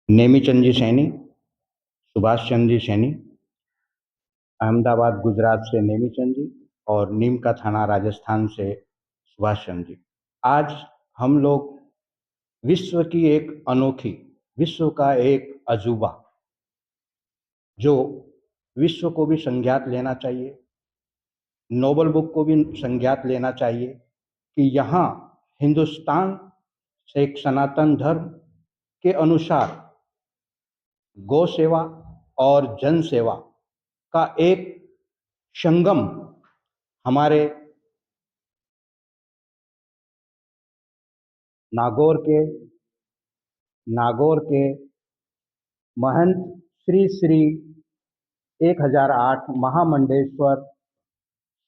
नेमीचंद जी सैनी, सुभाष चंद्र जी सैनी, अहमदाबाद गुजरात से नेमीचंद जी और नीम का थाना राजस्थान से सुभाष चंद्र जी। आज हम लोग विश्व की एक अनोखी, विश्व का एक अजूबा, जो विश्व को भी संज्ञात लेना चाहिए, नोबल बुक को भी संज्ञात लेना चाहिए कि यहाँ हिंदुस्तान से एक सनातन धर्म के अनुसार गौ सेवा और जन सेवा का एक संगम हमारे नागौर के नागौर के महंत श्री श्री 1008 महामंडेश्वर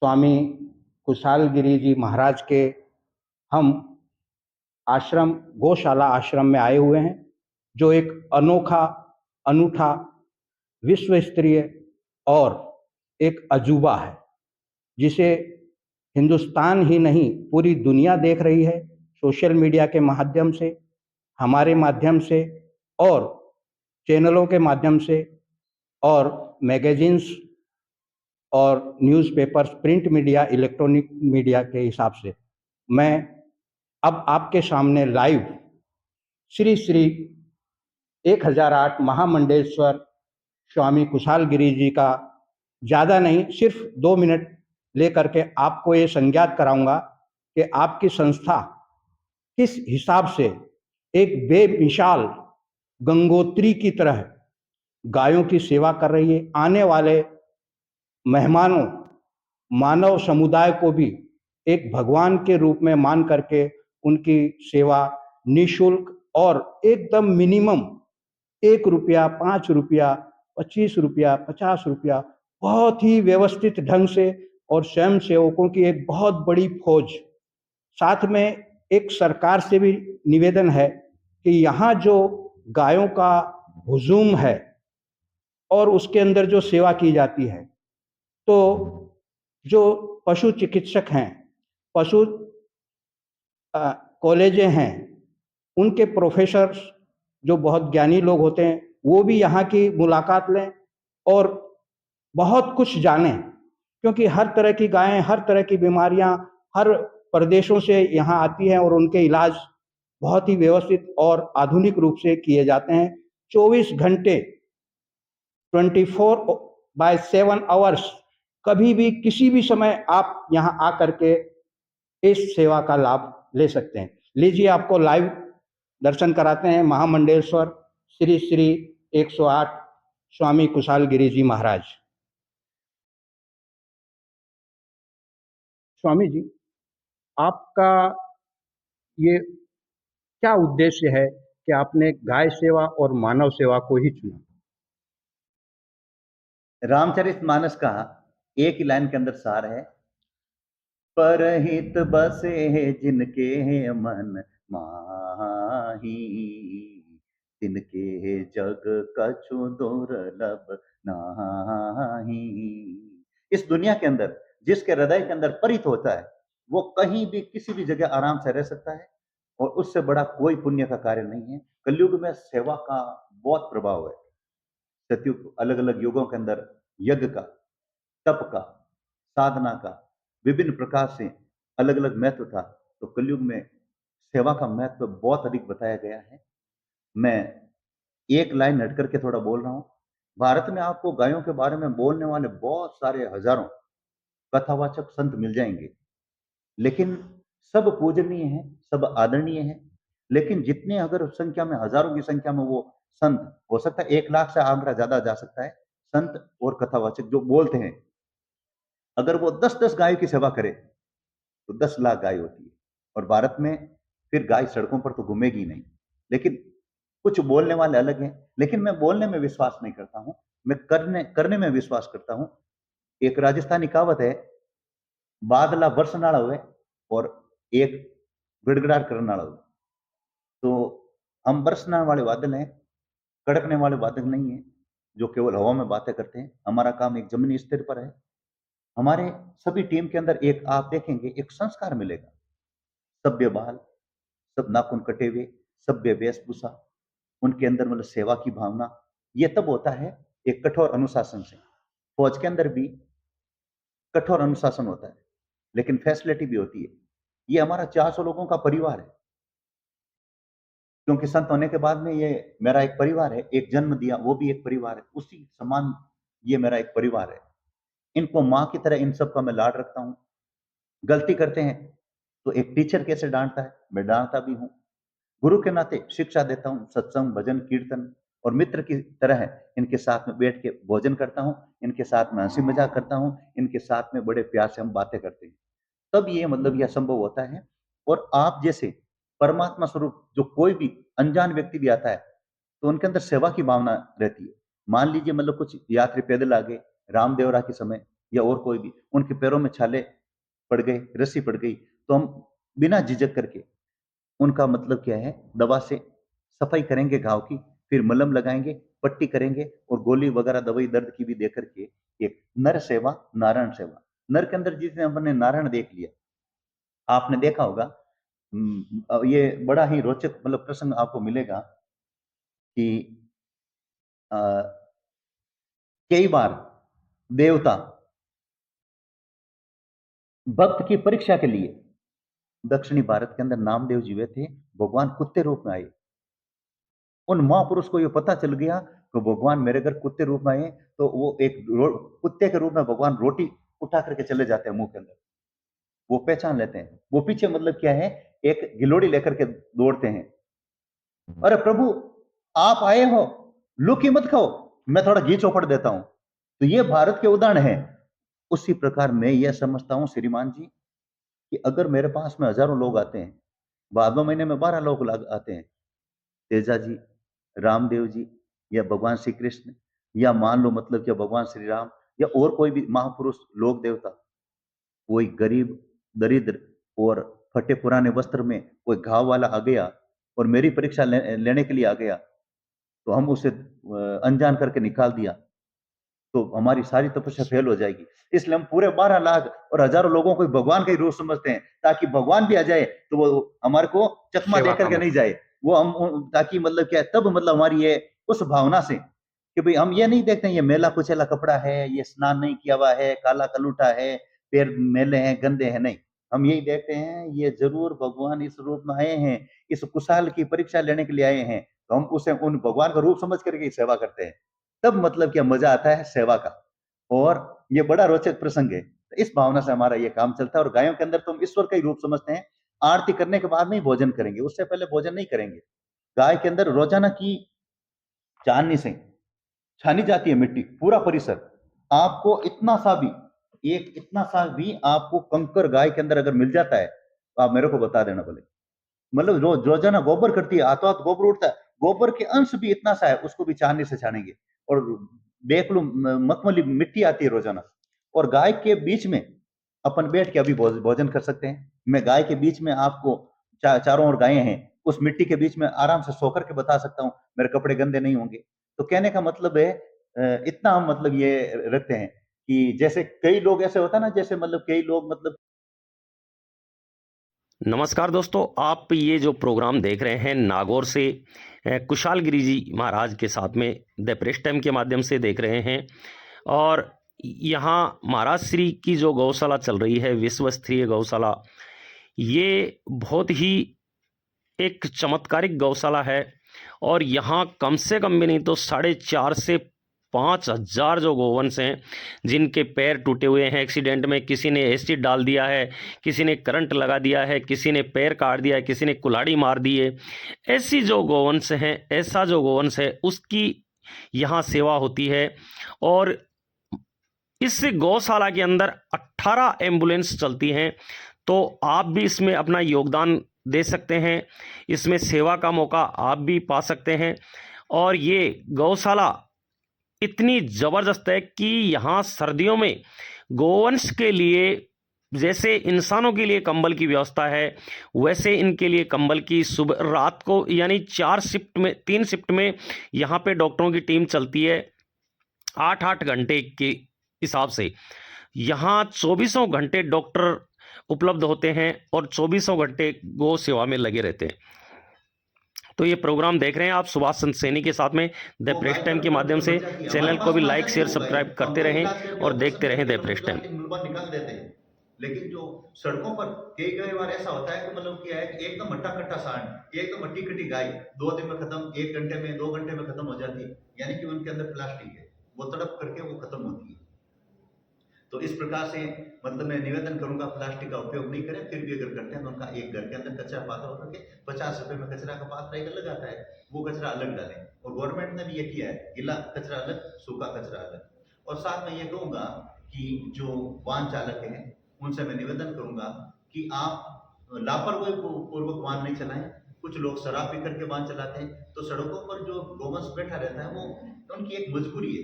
स्वामी कुशालगिरी जी महाराज के हम आश्रम गौशाला आश्रम में आए हुए हैं, जो एक अनोखा अनूठा विश्व स्तरीय और एक अजूबा है, जिसे हिंदुस्तान ही नहीं पूरी दुनिया देख रही है। सोशल मीडिया के माध्यम से, हमारे माध्यम से और चैनलों के माध्यम से और मैगजीन्स और newspapers, print media, electronic media के हिसाब से मैं अब आपके सामने लाइव श्री श्री 1008 महामंडेश्वर स्वामी कुशालगिरी जी का ज़्यादा नहीं, सिर्फ 2 मिनट लेकर के आपको ये संज्ञात कराऊंगा कि आपकी संस्था किस हिसाब से एक बेमिसाल गंगोत्री की तरह गायों की सेवा कर रही है। आने वाले मेहमानों, मानव समुदाय को भी एक भगवान के रूप में मान करके उनकी सेवा निःशुल्क और एकदम मिनिमम 1 रुपया, 5 रुपया, 25 रुपया, 50 रुपया, बहुत ही व्यवस्थित ढंग से, और स्वयं सेवकों की एक बहुत बड़ी फौज। साथ में एक सरकार से भी निवेदन है कि यहाँ जो गायों का हुजूम है और उसके अंदर जो सेवा की जाती है, तो जो पशु चिकित्सक हैं, पशु कॉलेजें हैं, उनके प्रोफेसर्स जो बहुत ज्ञानी लोग होते हैं, वो भी यहाँ की मुलाकात लें और बहुत कुछ जानें, क्योंकि हर तरह की गायें, हर तरह की बीमारियां हर प्रदेशों से यहाँ आती हैं और उनके इलाज बहुत ही व्यवस्थित और आधुनिक रूप से किए जाते हैं। 24 घंटे 24/7 कभी भी किसी भी समय आप यहाँ आकर के इस सेवा का लाभ ले सकते हैं। लीजिए, आपको लाइव दर्शन कराते हैं महामंडेश्वर श्री श्री 108 स्वामी कुशालगिरी जी महाराज। स्वामी जी, आपका ये क्या उद्देश्य है कि आपने गाय सेवा और मानव सेवा को ही चुना? रामचरितमानस का एक ही लाइन के अंदर सार है, परहित बसे जिनके मन माही, तिनके जग कछु दुर्लभ नाही। इस दुनिया के अंदर जिसके हृदय के अंदर परित होता है, वो कहीं भी किसी भी जगह आराम से रह सकता है, और उससे बड़ा कोई पुण्य का कार्य नहीं है। कलयुग में सेवा का बहुत प्रभाव है। सतयुग, अलग अलग युगों के अंदर यज्ञ का, तप का, साधना का विभिन्न प्रकार से अलग अलग महत्व था, तो कलयुग में सेवा का महत्व बहुत अधिक बताया गया है। मैं एक लाइन हट करके थोड़ा बोल रहा हूं। भारत में आपको गायों के बारे में बोलने वाले बहुत सारे हजारों कथावाचक संत मिल जाएंगे, लेकिन सब पूजनीय हैं, सब आदरणीय हैं। लेकिन जितने अगर संख्या में, हजारों की संख्या में वो संत, हो सकता है 1 लाख से आंकड़ा ज्यादा जा सकता है, संत और कथावाचक जो बोलते हैं, अगर वो 10-10 गायों की सेवा करे तो 10 लाख गाय होती है। और भारत में फिर गाय सड़कों पर तो घूमेगी नहीं। लेकिन कुछ बोलने वाले अलग हैं। लेकिन मैं बोलने में विश्वास नहीं करता हूं, मैं करने करने में विश्वास करता हूं। एक राजस्थानी कहावत है, बादला बरसनाड़ा हुए और एक गिड़गिड़ार करनाड़ा हुए। तो हम बरसने वाले बादल हैं, कड़कने वाले बादल नहीं है जो केवल हवा में बातें करते हैं। हमारा काम एक जमीनी स्तर पर है। हमारे सभी टीम के अंदर एक, आप देखेंगे, एक संस्कार मिलेगा। सभ्य बाल, सब नाखून कटे हुए, सभ्य वेशभूषा, उनके अंदर मतलब सेवा की भावना, ये तब होता है एक कठोर अनुशासन से। फौज के अंदर भी कठोर अनुशासन होता है, लेकिन फैसिलिटी भी होती है। ये हमारा 400 लोगों का परिवार है, क्योंकि संत होने के बाद में ये मेरा एक परिवार है। एक जन्म दिया, वो भी एक परिवार है, उसी समान ये मेरा एक परिवार है। इनको माँ की तरह इन सबका मैं लाड रखता हूँ। गलती करते हैं तो एक टीचर कैसे डांटता है, मैं डांटता भी हूँ। गुरु के नाते शिक्षा देता हूँ, सत्संग, भजन, कीर्तन और मित्र की तरह इनके साथ में बैठ के भोजन करता हूँ, इनके साथ में हंसी मजाक करता हूँ, इनके साथ में बड़े प्यार से हम बातें करते हैं। तब ये मतलब यह संभव होता है। और आप जैसे परमात्मा स्वरूप जो कोई भी अनजान व्यक्ति भी आता है, तो उनके अंदर सेवा की भावना रहती है। मान लीजिए मतलब कुछ यात्री पैदल आ गए रामदेवरा के समय, या और कोई भी, उनके पैरों में छाले पड़ गए, रस्सी पड़ गई, तो हम बिना झिझक करके उनका मतलब क्या है, दवा से सफाई करेंगे घाव की, फिर मलहम लगाएंगे, पट्टी करेंगे और गोली वगैरह दवाई दर्द की भी दे करके एक नर सेवा, नारायण सेवा। नर के अंदर जिसने हमने नारायण देख लिया, आपने देखा होगा। ये बड़ा ही रोचक मतलब प्रसंग आपको मिलेगा कि अ, कई बार देवता भक्त की परीक्षा के लिए दक्षिणी भारत के अंदर नामदेव जी वे थे, भगवान कुत्ते रूप में आए। उन महापुरुष को ये पता चल गया कि भगवान मेरे घर कुत्ते रूप में आए, तो वो एक कुत्ते के रूप में भगवान रोटी उठा करके चले जाते हैं मुंह के अंदर, वो पहचान लेते हैं। वो पीछे मतलब क्या है, एक गिलोड़ी लेकर के दौड़ते हैं। अरे प्रभु, आप आए हो, लुकी मत खाओ, मैं थोड़ा घी चौपड़ देता हूं। तो ये भारत के उदाहरण है। उसी प्रकार मैं यह समझता हूं श्रीमान जी, कि अगर मेरे पास में हजारों लोग आते हैं, भादों महीने में 12 लोग आते हैं, तेजा जी, रामदेव जी, या भगवान श्री कृष्ण, या मान लो मतलब कि भगवान श्री राम, या और कोई भी महापुरुष, लोक देवता, कोई गरीब, दरिद्र और फटे पुराने वस्त्र में कोई घाव वाला आ गया और मेरी परीक्षा लेने के लिए आ गया, तो हम उसे अनजान करके निकाल दिया, तो हमारी सारी तपस्या फेल हो जाएगी। इसलिए हम पूरे 12 लाख और हजारों लोगों को भगवान का ही रूप समझते हैं, ताकि भगवान भी आ जाए तो वो हमारे को चकमा सेवा देकर का के नहीं जाए। वो हम ताकि मतलब क्या है, तब मतलब हमारी ये उस भावना से कि भाई हम ये नहीं देखते हैं ये मेला कुचेला कपड़ा है, ये स्नान नहीं किया हुआ है, काला कलूटा है, पैर मेले हैं, गंदे हैं, नहीं। हम यही देखते हैं ये जरूर भगवान इस रूप में आए हैं, इस कुशाल की परीक्षा लेने के लिए आए हैं, तो हम उसे उन भगवान का रूप समझ करके सेवा करते हैं। तब मतलब क्या मजा आता है सेवा का। और ये बड़ा रोचक प्रसंग है। तो इस भावना से हमारा ये काम चलता है। और गायों के अंदर तो हम ईश्वर का ही रूप समझते हैं। आरती करने के बाद में ही भोजन करेंगे, उससे पहले भोजन नहीं करेंगे। गाय के अंदर रोजाना की चांदनी से छानी जाती है मिट्टी, पूरा परिसर। आपको इतना सा भी, एक इतना सा भी आपको कंकर गाय के अंदर अगर मिल जाता है, तो आप मेरे को बता देना बोले। मतलब रोजाना गोबर करती है, हाथों हाथ गोबर उठता है, गोबर के अंश भी इतना सा है, उसको भी छाननी से छानेंगे। और देख लो मखमली मिट्टी आती है रोजाना। और गाय के बीच में अपन बैठ के अभी भोजन कर सकते हैं। मैं गाय के बीच में आपको चारों ओर गायें हैं, उस मिट्टी के बीच में आराम से सोकर के बता सकता हूँ, मेरे कपड़े गंदे नहीं होंगे। तो कहने का मतलब है इतना हम मतलब ये रखते हैं कि जैसे कई लोग ऐसे होता है ना, जैसे मतलब कई लोग मतलब। नमस्कार दोस्तों, आप ये जो प्रोग्राम देख रहे हैं नागौर से कुशाल गिरी जी महाराज के साथ में द प्रेस टाइम के माध्यम से देख रहे हैं। और यहाँ महाराज श्री की जो गौशाला चल रही है, विश्व स्तरीय गौशाला, ये बहुत ही एक चमत्कारिक गौशाला है। और यहाँ कम से कम भी नहीं तो 4.5 से 5,000 जो गोवंश हैं, जिनके पैर टूटे हुए हैं एक्सीडेंट में, किसी ने एसिड डाल दिया है, किसी ने करंट लगा दिया है, किसी ने पैर काट दिया है, किसी ने कुल्हाड़ी मार दी है, ऐसी जो गोवंश हैं, ऐसा जो गोवंश है उसकी यहाँ सेवा होती है। और इस गौशाला के अंदर 18 एम्बुलेंस चलती हैं। तो आप भी इसमें अपना योगदान दे सकते हैं, इसमें सेवा का मौका आप भी पा सकते हैं। और ये गौशाला इतनी ज़बरदस्त है कि यहाँ सर्दियों में गोवंश के लिए जैसे इंसानों के लिए कंबल की व्यवस्था है, वैसे इनके लिए कंबल की सुबह रात को यानी 3 शिफ्ट में यहाँ पे डॉक्टरों की टीम चलती है। 8-8 घंटे के हिसाब से यहाँ 24 घंटे डॉक्टर उपलब्ध होते हैं और 24 घंटे गौ सेवा में लगे रहते हैं। तो ये प्रोग्राम देख रहे हैं आप सुभाष चंद्र सैनी के साथ में द प्रेस टाइम के माध्यम से। चैनल को भी लाइक शेयर सब्सक्राइब करते रहें और देखते रहें द प्रेस टाइम। निकाल देते हैं। लेकिन जो सड़कों पर कई बार ऐसा होता है कि मतलब क्या है कि एकदम हट्टा कट्टा सांड, एकदम हट्टी कट्टी गाय 2 दिन में खत्म, 1 घंटे में 2 घंटे में खत्म हो जाती है, यानी कि उनके अंदर प्लास्टिक है, वो तड़प करके वो खत्म होती है। तो इस प्रकार से मतलब मैं निवेदन करूंगा प्लास्टिक का उपयोग नहीं करें, फिर भी अगर करते हैं तो उनका एक घर के अंदर कचरा पात्र होकर के 50 रुपए में कचरा का पात्र एक अलग आता है, वो कचरा अलग डालें। और गवर्नमेंट ने भी ये किया है, गीला कचरा अलग, सूखा कचरा अलग। और साथ में ये कहूंगा कि जो वाहन चालक हैं उनसे मैं निवेदन करूंगा कि आप लापरवाही पूर्वक वाहन नहीं चलाएं। कुछ लोग शराब पी करके वाहन चलाते हैं, तो सड़कों पर जो गोवंश बैठा रहता है वो उनकी एक मजबूरी है।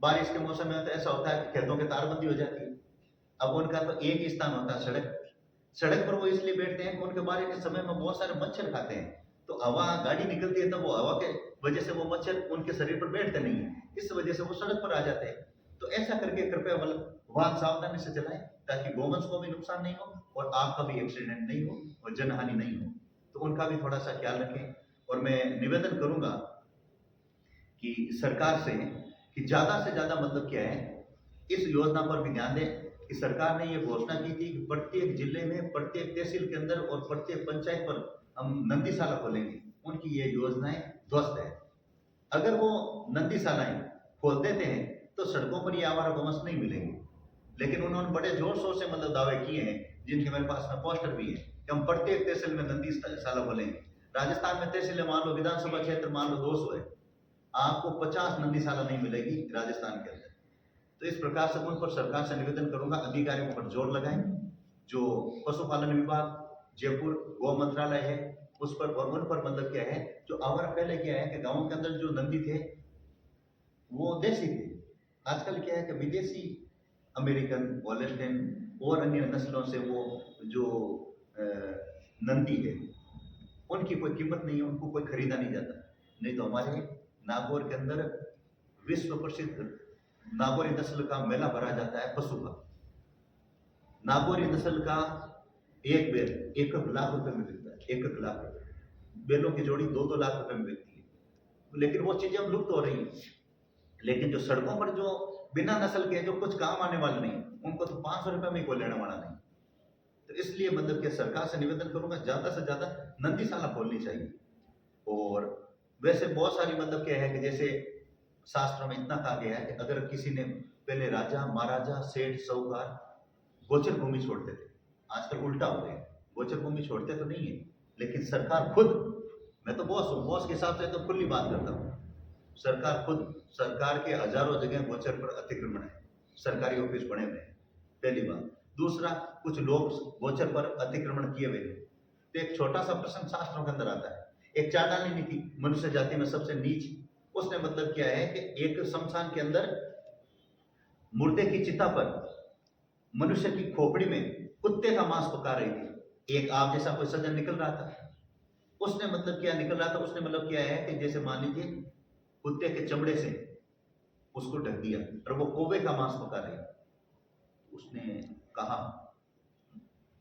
बारिश के मौसम में तो ऐसा होता है कि खेतों के तारबंदी हो जाती है। अब उनका तो एक ही स्थान होता है सड़क, सड़क पर वो इसलिए बैठते हैं कि उनके बारिश के समय में बहुत सारे मच्छर खाते हैं, तो हवा गाड़ी निकलती है तो वो हवा के वजह से वो मच्छर उनके शरीर पर बैठते नहीं है, इस वजह से वो सड़क पर आ जाते हैं। तो ऐसा करके कृपया मतलब वाहन सावधानी से चलाएं ताकि गोवंश को भी नुकसान नहीं हो और आपका भी एक्सीडेंट नहीं हो और जनहानि नहीं हो, तो उनका भी थोड़ा सा ख्याल रखें। और मैं निवेदन करूंगा कि सरकार से कि ज्यादा से ज्यादा मतलब क्या है, इस योजना पर भी ध्यान दें कि सरकार ने ये घोषणा की थी कि प्रत्येक जिले में, प्रत्येक तहसील के अंदर और प्रत्येक पंचायत पर हम नंदीशाला खोलेंगे। उनकी ये योजनाएं ध्वस्त है। अगर वो नंदीशालाएं खोल देते हैं तो सड़कों पर ये आवारा गोवंश नहीं मिलेंगे, लेकिन उन्होंने बड़े जोर शोर से मतलब दावे किए हैं, जिनके मेरे पास में पोस्टर भी है कि हम प्रत्येक तहसील में नंदीशाला खोलेंगे। राजस्थान में तहसीलें मान लो, विधानसभा क्षेत्र मान लो 200 है, आपको 50 नंदीशाला नहीं मिलेगी राजस्थान के अंदर। तो इस प्रकार से उन पर सरकार से निवेदन करूंगा, अधिकारियों पर जोर लगाएं। जो पशुपालन विभाग, जयपुर गौ मंत्रालय है, उस पर और उन पर मतलब क्या है, जो आवारा पहले क्या है कि गांवों के अंदर जो नंदी थे वो देसी थे, आजकल क्या है कि विदेशी अमेरिकन, होल्स्टाइन और अन्य नस्लों से वो जो नंदी है उनकी कोई कीमत नहीं है, उनको कोई खरीदा नहीं जाता। नहीं तो हमारे नागौर के अंदर विश्व प्रसिद्ध नागौरी नस्ल का मेला भरा जाता है पशु का। नागौरी नस्ल का एक बैल 1 लाख रुपए में बिकता है, 1 लाख रुपए। बैलों की जोड़ी 2-2 लाख रुपए में बिकती है। लेकिन वो चीजें अब लुप्त हो रही हैं। लेकिन जो सड़कों पर जो बिना नस्ल के जो कुछ काम आने वाले नहीं, उनको तो 500 रुपए में कोई लेने वाला नहीं। तो इसलिए मतलब कि सरकार से निवेदन करूंगा ज्यादा से ज्यादा नंदीशाला खोलनी चाहिए। और वैसे बहुत सारी मतलब क्या है कि जैसे शास्त्रों में इतना कहा गया है कि अगर किसी ने पहले राजा, महाराजा, सेठ, साहूकार गोचर भूमि छोड़ते थे, आजकल उल्टा हो गया, गोचर भूमि छोड़ते तो नहीं है, लेकिन सरकार खुद, मैं तो बॉस हूँ, बॉस के हिसाब से तो खुली बात करता हूँ, सरकार खुद, सरकार के हजारों जगह गोचर पर अतिक्रमण है, सरकारी ऑफिस बने हुए हैं, पहली बात। दूसरा, कुछ लोग गोचर पर अतिक्रमण किए हुए हैं। तो एक छोटा सा प्रश्न शास्त्रों के अंदर आता है, एक चांडाली नीति, मनुष्य जाति में सबसे नीच, उसने मतलब क्या है कि एक शमशान के अंदर मुर्दे की चिता पर मनुष्य की खोपड़ी में कुत्ते का मांस पका रही थी। एक आप जैसा कोई सज्जन निकल रहा था, उसने मतलब क्या निकल रहा था, उसने मतलब क्या है कि जैसे मान लीजिए कुत्ते के चमड़े से उसको ढक दिया और वो कौवे का मांस पका रही। उसने कहा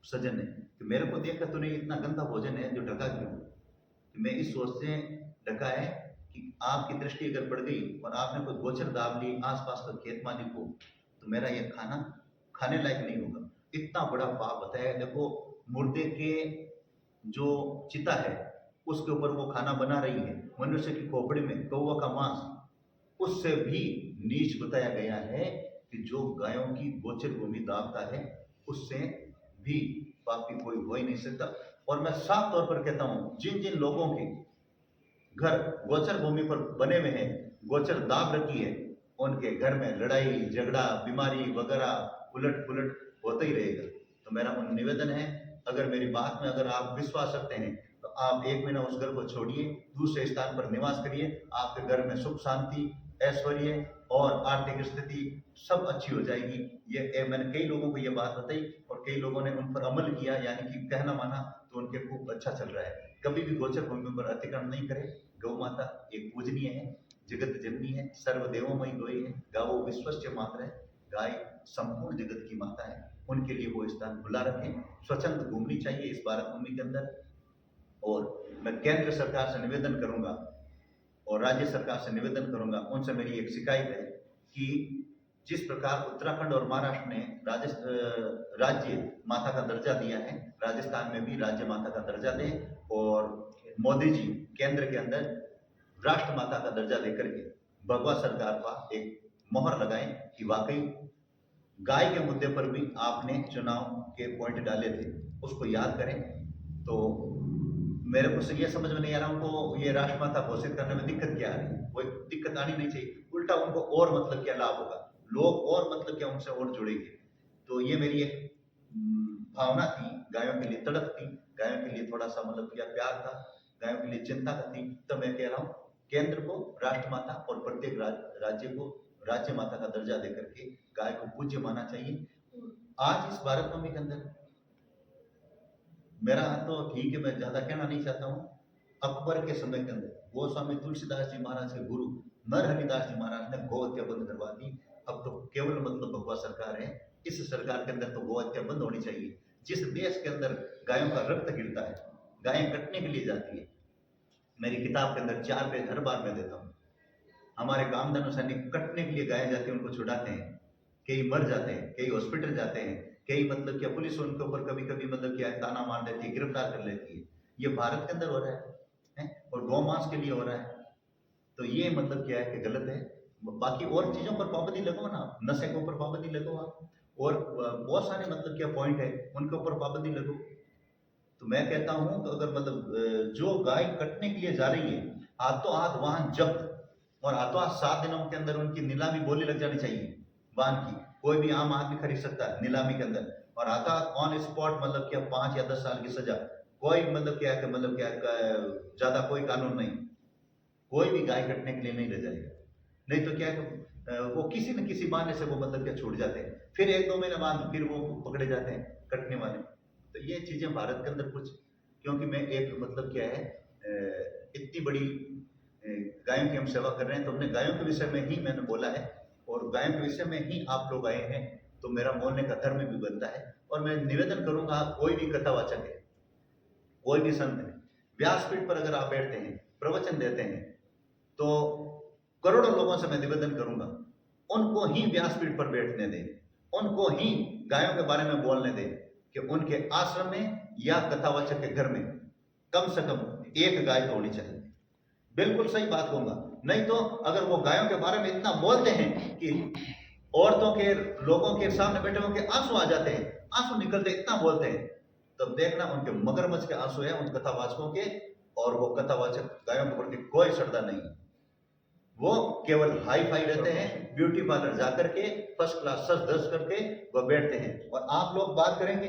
सज्जन ने कि मेरे को देखकर तूने इतना गंदा भोजन है जो ढका क्यों? कि मैं इस सोच से ढका है कि आपकी दृष्टि अगर पड़ गई और आपने कोई गोचर दाब ली आसपास का खेत मालिक को, तो मेरा यह खाना खाने लायक नहीं होगा। इतना बड़ा पाप बताया। देखो, मुर्दे के जो चिता है उसके ऊपर वो खाना बना रही है, मनुष्य की खोपड़ी में कौवा का मांस, उससे भी नीच बताया गया है कि जो गायों की गोचर भूमि दाबता है उससे भी पापी कोई हो ही नहीं सकता। और मैं साफ तौर पर कहता हूं, जिन जिन लोगों के घर गोचर भूमि पर बने हुए हैं, गोचर दाब रखी है, उनके घर में लड़ाई झगड़ा बीमारी वगैरह उलट पुलट होता ही रहेगा। तो मेरा निवेदन है, अगर मेरी बात में अगर आप विश्वास रखते हैं तो आप 1 महीना उस घर को छोड़िए, दूसरे स्थान पर निवास करिए, आपके घर में सुख शांति ऐश्वर्य और आर्थिक स्थिति सब अच्छी हो जाएगी। ये मैंने कई लोगों को ये बात बताई और कई लोगों ने उन पर अमल किया, यानी कि कहना माना, तो उनके खूब अच्छा चल रहा है। कभी भी गोचर भूमि पर अतिक्रमण नहीं करें। गौ माता एक पूजनीय है, जगत जननी है, सर्वदेवमयी गोई है, गावो विश्वस्य मात्र है, गाय संपूर्ण जगत की माता है, उनके लिए वो स्थान खुला रखें। स्वच्छंद घूमनी चाहिए इस भारत भूमि के अंदर। और मैं केंद्र सरकार से निवेदन करूंगा और राज्य सरकार से निवेदन करूंगा, उनसे मेरी एक शिकायत है कि जिस प्रकार उत्तराखंड और महाराष्ट्र ने राज्य माता का दर्जा दिया है, राजस्थान में भी राज्य माता का दर्जा दें और मोदी जी केंद्र के अंदर राष्ट्र माता का दर्जा देकर के भगवा सरकार का एक मोहर लगाएं कि वाकई गाय के मुद्दे पर भी आपने चुनाव के पॉइंट डाले थे, उसको याद करें। तो मेरे को ये समझ में नहीं आ रहा उनको ये राष्ट्रमाता घोषित करने में दिक्कत क्या आ रही है। वो दिक्कत आनी नहीं चाहिए, उल्टा उनको और मतलब क्या लाभ होगा, लोग और मतलब क्या उनसे और जुड़ेंगे। तो ये मेरी एक भावना थी, गायों के लिए तड़प थी, गायों के लिए थोड़ा सा मतलब क्या प्यार था, गायों के लिए चिंता थी। तो मैं कह रहा हूँ केंद्र को राष्ट्रमाता और प्रत्येक राज्य को राज्य माता का दर्जा देकर के गाय को पूज्य माना चाहिए। आज इस भारत भूमि के अंदर मेरा तो ठीक है, मैं ज्यादा कहना नहीं चाहता हूँ। अकबर के समय के अंदर गोस्वामी तुलसीदास जी महाराज के गुरु नरहरिदास जी महाराज ने गौ हत्या बंद करवा दी। अब तो केवल मतलब भगवा सरकार है, इस सरकार के अंदर तो गौ हत्या बंद होनी चाहिए। जिस देश के अंदर गायों का रक्त गिरता है, गायें कटने के लिए जाती है, मेरी किताब के अंदर 4 पेज हर बार मैं देता हूँ। हमारे कामधेनु सैनिक कटने के लिए गायें जाती हैं, उनको छुड़ाते हैं, कई मर जाते हैं, कई हॉस्पिटल जाते हैं, कई मतलब क्या पुलिस उनके ऊपर कभी कभी मतलब क्या ताना मार देती है, गिरफ्तार कर लेती है। ये भारत के अंदर हो रहा है और गौ मांस के लिए हो रहा है। तो ये मतलब क्या है कि गलत है। बाकी और चीजों पर पाबंदी लगाओ ना, नशे के ऊपर पाबंदी लगाओ आप, और बहुत सारे मतलब क्या पॉइंट है उनके ऊपर पाबंदी लगाओ। तो मैं कहता हूं कि अगर मतलब जो गाय कटने के लिए जा रही है, हाथों हाथ वाहन जब्त और हाथों हाथ 7 दिनों के अंदर उनकी नीलामी बोली लग जानी चाहिए वाहन की। कोई भी आम आदमी खरीद सकता है नीलामी के अंदर, और हाथों हाथ ऑन स्पॉट मतलब क्या 5 या 10 साल की सजा। कोई मतलब क्या है, मतलब क्या ज्यादा कोई कानून नहीं, कोई भी गाय कटने के लिए नहीं ले जाएगा। नहीं तो क्या है वो किसी न किसी बहाने से वो मतलब क्या छूट जाते हैं, फिर 1-2 महीने बाद फिर वो पकड़े जाते हैं कटने वाले। तो ये चीजें भारत के अंदर कुछ, क्योंकि मैं एक मतलब क्या है इतनी बड़ी गायों की हम सेवा कर रहे हैं, तो हमने गायों के विषय में ही मैंने बोला है और गायों के विषय में ही आप लोग आए हैं, तो मेरा बोलने का धर्म भी बनता है। और मैं निवेदन करूंगा, कोई भी कथावाचक है, कोई भी संत है, व्यासपीठ पर अगर आप बैठते हैं, प्रवचन देते हैं, तो करोड़ों लोगों से मैं निवेदन करूंगा उनको ही व्यासपीठ पर बैठने दें, उनको ही गायों के बारे में बोलने दें कि उनके आश्रम में या कथावाचक के घर में कम से कम एक गाय तो होनी चाहिए। बिल्कुल सही बात कहूंगा। नहीं तो अगर वो गायों के बारे में इतना बोलते हैं कि औरतों के लोगों के सामने बैठे होकर आंसू आ जाते हैं, आंसू निकलते, इतना बोलते हैं, तब देखना उनके मगरमच्छ के आंसू है उन कथावाचकों के, और वो कथावाचक गायों के प्रति कोई श्रद्धा नहीं। वो केवल हाई फाई रहते हैं, ब्यूटी पार्लर जाकर के फर्स्ट क्लास सज धज करके वो बैठते हैं। और आप लोग बात करेंगे,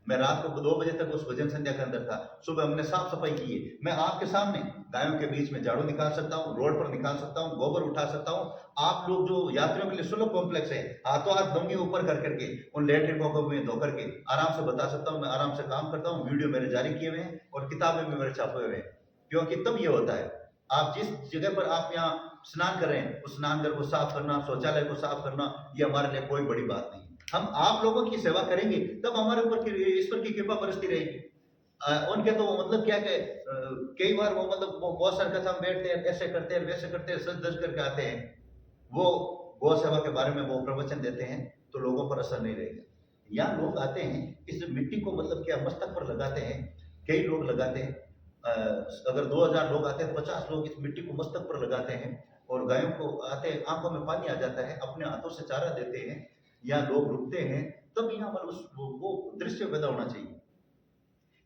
मैं रात को 2 बजे तक उस भजन संध्या के अंदर था, सुबह हमने साफ सफाई की है। मैं आपके सामने गायों के बीच में झाड़ू निकाल सकता हूँ, रोड पर निकाल सकता हूँ, गोबर उठा सकता हूँ। आप लोग जो यात्रियों के लिए सुलभ कॉम्प्लेक्स है, हाथों हाथ डोंगी ऊपर कर करके उन लैट्रिनों को मैं धो करके आराम से बता सकता हूँ। मैं आराम से काम करता हूँ, वीडियो मेरे जारी किए हुए हैं और किताबें भी मेरे छापे हुए हैं। क्योंकि तब ये होता है, आप जिस जगह पर आप यहाँ स्नान कर रहे हैं, उस स्नान घर को साफ करना, शौचालय को साफ करना, ये हमारे लिए कोई बड़ी बात नहीं। हम आप लोगों की सेवा करेंगे तब हमारे ऊपर ईश्वर की कृपा बरसती रहेगी। उनके तो मतलब क्या कहे, कई बार वो मतलब वो बहुत सारे कथा में बैठते हैं, ऐसे करते हैं, वैसे करते हैं, सज धज करके आते हैं, वो गौ सेवा के बारे में वो प्रवचन देते हैं, तो लोगों पर असर नहीं रहेगा। यहाँ लोग आते हैं, इस मिट्टी को मतलब क्या मस्तक पर लगाते हैं, कई लोग लगाते हैं। अगर 2000 लोग आते हैं, 50 लोग इस मिट्टी को मस्तक पर लगाते हैं, और गायों को आते हैं, आंखों में पानी आ जाता है, अपने हाथों से चारा देते हैं, या लोग रुकते हैं, तब यहाँ पर वो दृश्य पैदा होना चाहिए।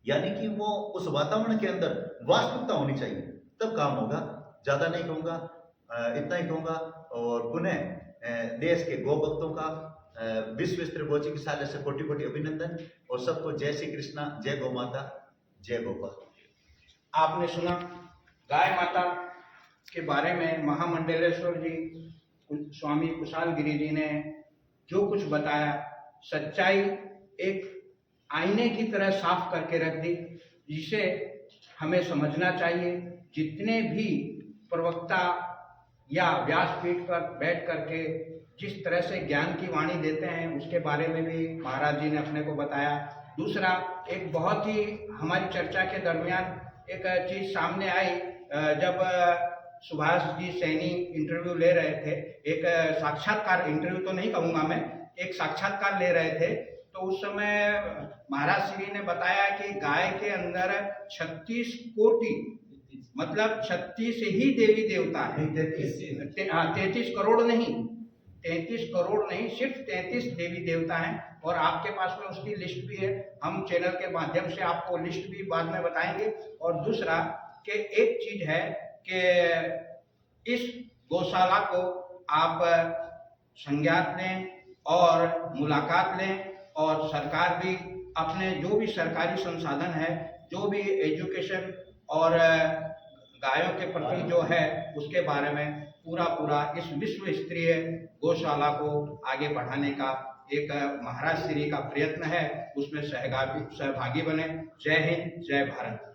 यानी कि वो उस वातावरण के अंदर वास्तविकता होनी चाहिए, तब काम होगा। ज्यादा नहीं कहूंगा, इतना ही कहूंगा। और पुनः देश के गौ भक्तों का विश्व स्तरीय गौ चिकित्सालय से कोटि कोटि अभिनंदन, और सबको जय श्री कृष्णा, जय गौ माता, जय गोपाल। आपने सुना गाय माता के बारे में महामंडलेश्वर जी, स्वामी कुशाल गिरी जी ने जो कुछ बताया, सच्चाई एक आईने की तरह साफ करके रख दी, जिसे हमें समझना चाहिए। जितने भी प्रवक्ता या व्यासपीठ पर बैठ करके जिस तरह से ज्ञान की वाणी देते हैं, उसके बारे में भी महाराज जी ने अपने को बताया। दूसरा, एक बहुत ही हमारी चर्चा के दरमियान एक चीज सामने आई जब सुभाष जी सैनी इंटरव्यू ले रहे थे, एक साक्षात्कार, इंटरव्यू तो नहीं कहूँगा मैं, एक साक्षात्कार ले रहे थे, तो उस समय महाराज श्री ने बताया कि गाय के अंदर 36 कोटि, मतलब 36 ही देवी देवता है। 33 करोड़ नहीं, 33 करोड़ नहीं, सिर्फ 33 देवी देवता हैं। और आपके पास में उसकी लिस्ट भी है, हम चैनल के माध्यम से आपको लिस्ट भी बाद में बताएंगे। और दूसरा कि एक चीज है कि इस गौशाला को आप संज्ञात लें और मुलाकात लें, और सरकार भी अपने जो भी सरकारी संसाधन है, जो भी एजुकेशन और गायों के प्रति जो है उसके बारे में पूरा इस विश्व स्तरीय गौशाला को आगे बढ़ाने का एक महाराज श्री का प्रयत्न है, उसमें सहभागी बने। जय हिंद, जय भारत।